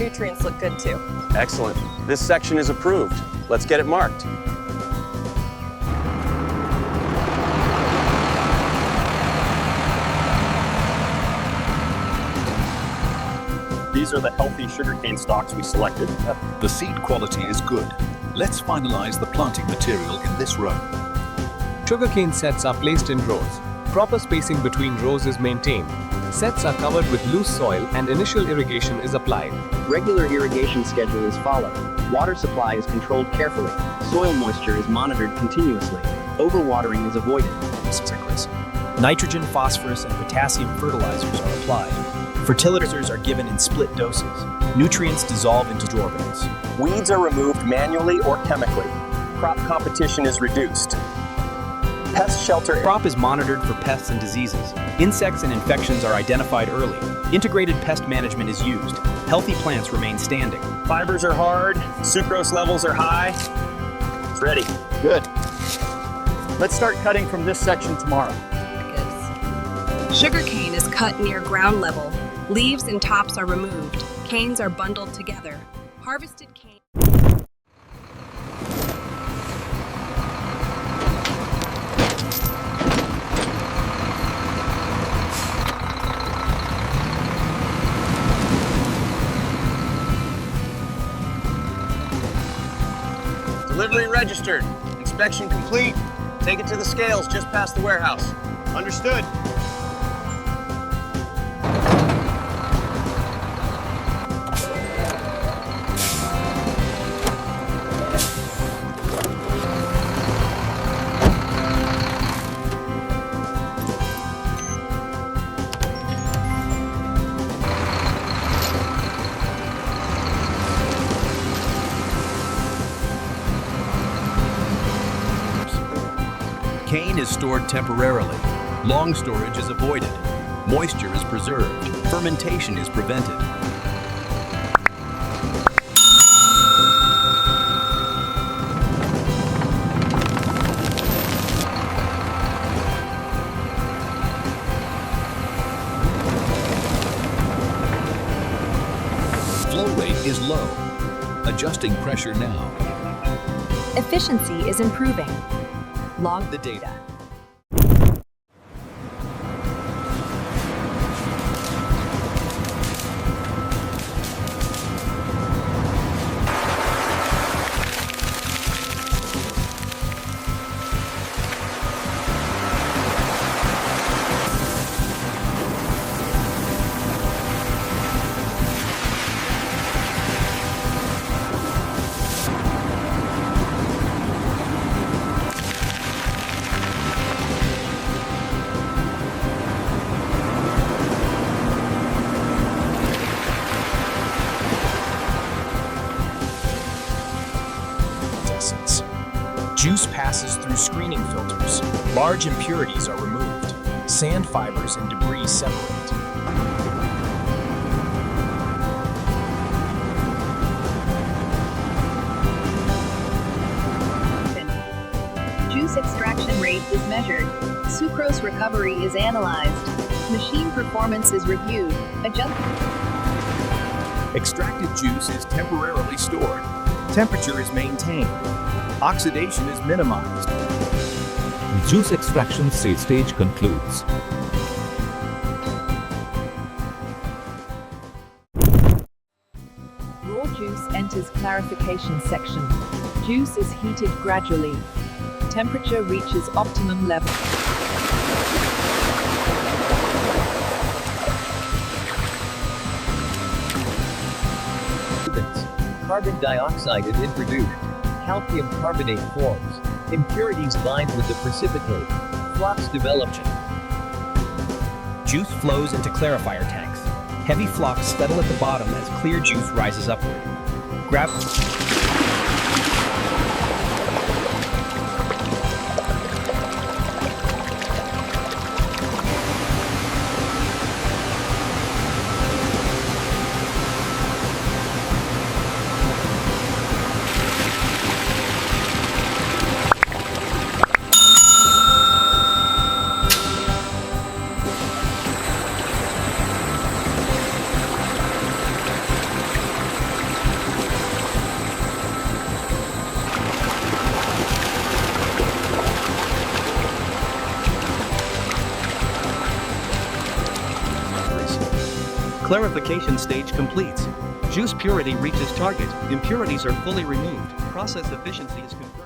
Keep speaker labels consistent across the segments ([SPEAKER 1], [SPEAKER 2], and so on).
[SPEAKER 1] nutrients look good too.
[SPEAKER 2] Excellent. This section is approved. Let's get it marked.
[SPEAKER 3] These are the healthy sugarcane stalks we selected.
[SPEAKER 4] The seed quality is good. Let's finalize the planting material in this row.
[SPEAKER 5] Sugarcane sets are placed in rows. Proper spacing between rows is maintained. Sets are covered with loose soil and initial irrigation is applied.
[SPEAKER 6] Regular irrigation schedule is followed. Water supply is controlled carefully. Soil moisture is monitored continuously. Overwatering is avoided.
[SPEAKER 7] Nitrogen, phosphorus, and potassium fertilizers are applied. Fertilizers are given in split doses. Nutrients dissolve into absorbents.
[SPEAKER 2] Weeds are removed manually or chemically. Crop competition is reduced. Pest shelter.
[SPEAKER 7] Crop is monitored for pests and diseases. Insects and infections are identified early. Integrated pest management is used. Healthy plants remain standing.
[SPEAKER 2] Fibers are hard. Sucrose levels are high. It's ready.
[SPEAKER 3] Good. Let's start cutting from this section tomorrow.
[SPEAKER 1] Sugarcane is cut near ground level. Leaves and tops are removed. Canes are bundled together. Harvested cane.
[SPEAKER 2] Delivery registered. Inspection complete. Take it to the scales just past the warehouse. Understood.
[SPEAKER 4] Cane is stored temporarily. Long storage is avoided. Moisture is preserved. Fermentation is prevented. Flow rate is low. Adjusting pressure now.
[SPEAKER 8] Efficiency is improving. Log
[SPEAKER 5] The data.
[SPEAKER 7] Juice passes through screening filters. Large impurities are removed. Sand fibers and debris separate.
[SPEAKER 9] Juice extraction rate is measured. Sucrose recovery is analyzed. Machine performance is reviewed.
[SPEAKER 7] Extracted juice is temporarily stored. Temperature is maintained. Oxidation is minimized.
[SPEAKER 10] Juice extraction stage concludes.
[SPEAKER 8] raw juice enters clarification section. Juice is heated gradually. Temperature reaches optimum level.
[SPEAKER 11] Carbon dioxide is introduced. Calcium carbonate forms. Impurities bind with the precipitate. Flocks develop.
[SPEAKER 7] Juice flows into clarifier tanks. Heavy flocks settle at the bottom as clear juice rises upward. Grab.
[SPEAKER 12] Clarification stage completes. Juice purity reaches target. Impurities are fully removed. Process efficiency is confirmed.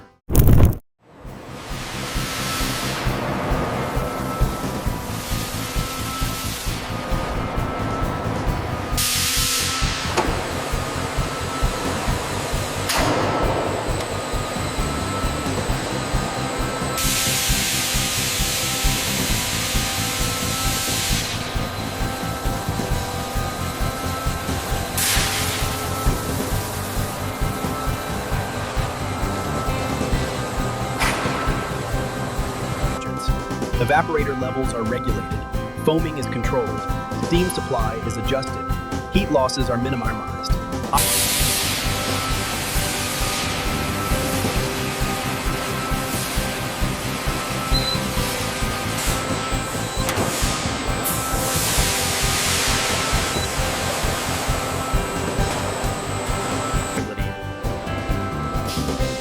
[SPEAKER 7] Evaporator levels are regulated. Foaming is controlled. Steam supply is adjusted. Heat losses are minimized.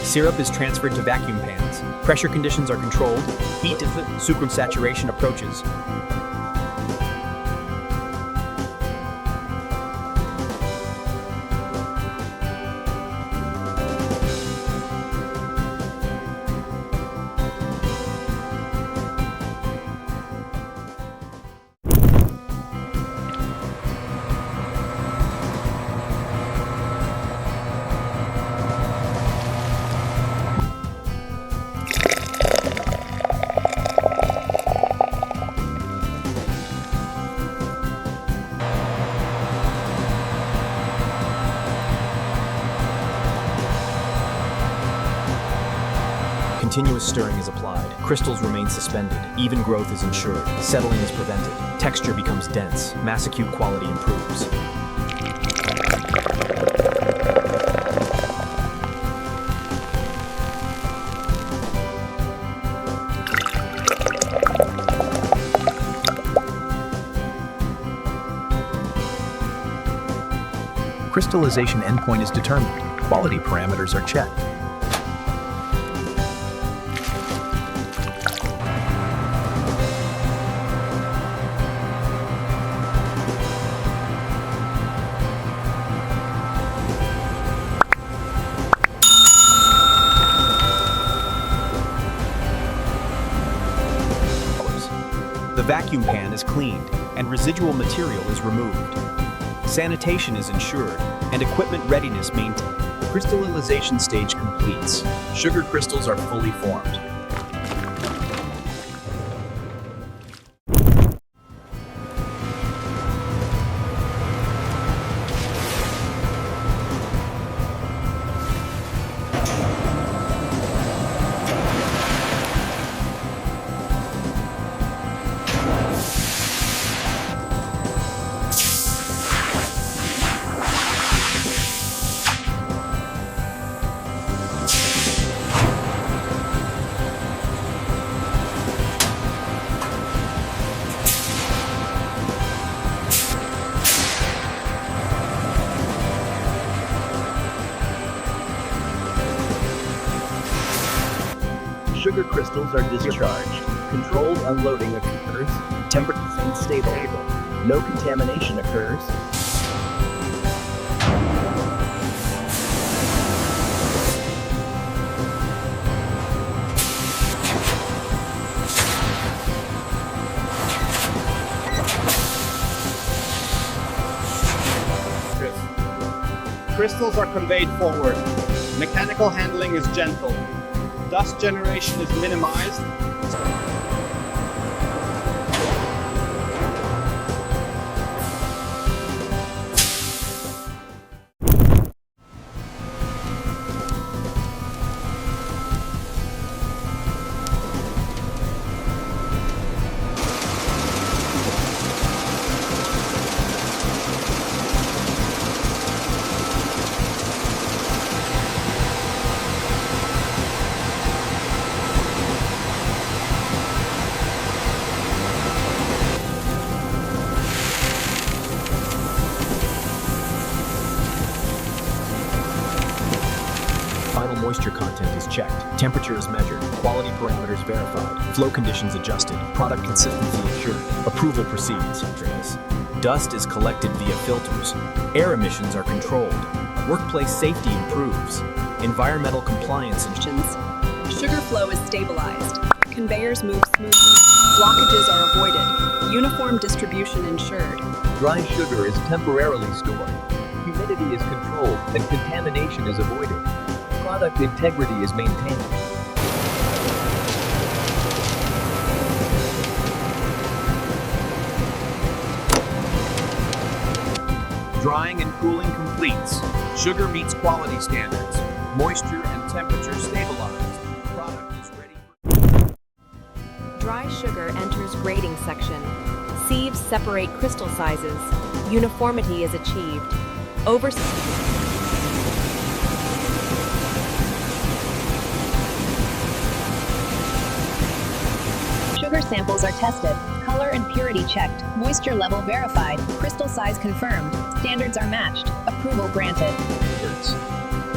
[SPEAKER 7] Syrup is transferred to vacuum pans. Pressure conditions are controlled. Heat to sucrose saturation approaches. Continuous stirring is applied. Crystals remain suspended. Even growth is ensured. Settling is prevented. Texture becomes dense. Mass acute quality improves. Crystallization endpoint is determined. Quality parameters are checked. The vacuum pan is cleaned, and residual material is removed. Sanitation is ensured, and equipment readiness maintained. Crystallization stage completes. Sugar crystals are fully formed. Sugar crystals are discharged. Controlled unloading occurs. Temperature remains stable. No contamination occurs.
[SPEAKER 13] Crystals are conveyed forward. Mechanical handling is gentle. Dust generation is minimized.
[SPEAKER 7] Moisture content is checked. Temperature is measured. Quality parameters verified. Flow conditions adjusted. Product consistency ensured. Approval proceeds. Dust is collected via filters. Air emissions are controlled. Workplace safety improves. Environmental compliance and
[SPEAKER 1] Sugar flow is stabilized. Conveyors move smoothly. Blockages are avoided. Uniform distribution ensured.
[SPEAKER 11] Dry sugar is temporarily stored. Humidity is controlled and contamination is avoided. Product integrity is maintained.
[SPEAKER 7] Drying and cooling completes. Sugar meets quality standards. Moisture and temperature stabilized. Product is ready.
[SPEAKER 1] Dry sugar enters grading section. Sieves separate crystal sizes. Uniformity is achieved.
[SPEAKER 9] Sugar samples are tested, color and purity checked, moisture level verified, crystal size confirmed, standards are matched, approval granted.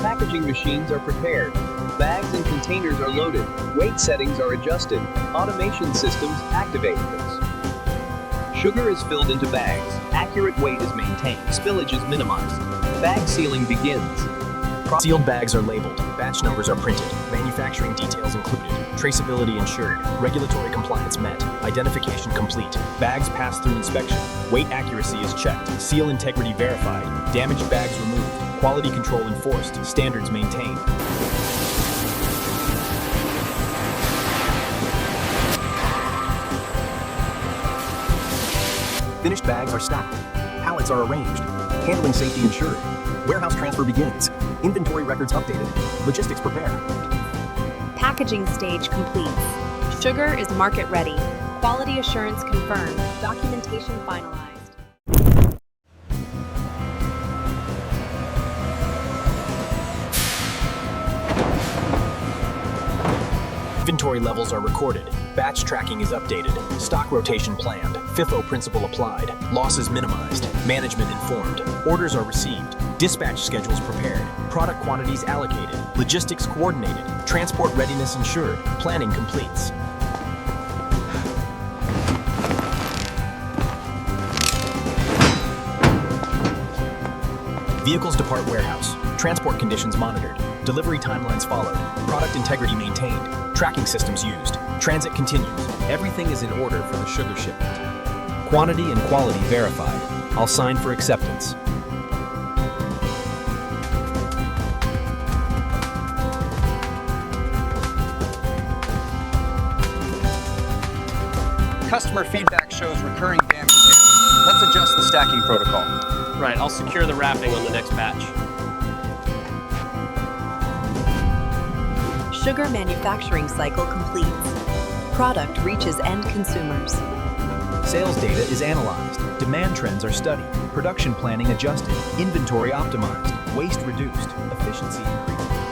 [SPEAKER 11] Packaging machines are prepared. Bags and containers are loaded. Weight settings are adjusted. Automation systems activated. Sugar is filled into bags. Accurate weight is maintained. Spillage is minimized. Bag sealing begins.
[SPEAKER 7] Sealed bags are labeled. Batch numbers are printed. Manufacturing details included. Traceability ensured. Regulatory compliance met. Identification complete. Bags pass through inspection. Weight accuracy is checked. Seal integrity verified. Damaged bags removed. Quality control enforced. Standards maintained. Finished bags are stacked. Pallets are arranged. Handling safety ensured. Warehouse transfer begins. Inventory records updated. Logistics prepare.
[SPEAKER 1] Packaging stage completes. Sugar is market ready. Quality assurance confirmed. Documentation finalized.
[SPEAKER 7] Inventory levels are recorded. Batch tracking is updated. Stock rotation planned. FIFO principle applied. Losses minimized. Management informed. Orders are received. Dispatch schedules prepared. Product quantities allocated. Logistics coordinated. Transport readiness ensured. Planning completes. Vehicles depart warehouse. Transport conditions monitored. Delivery timelines followed. Product integrity maintained. Tracking systems used. Transit continues. Everything is in order for the sugar shipment. Quantity and quality verified. I'll sign for acceptance.
[SPEAKER 2] Customer feedback shows recurring damage here. Let's adjust the stacking protocol.
[SPEAKER 3] Right, I'll secure the wrapping on the next batch.
[SPEAKER 1] Sugar manufacturing cycle completes. Product reaches end consumers.
[SPEAKER 7] Sales data is analyzed. Demand trends are studied. Production planning adjusted. Inventory optimized. Waste reduced. Efficiency increased.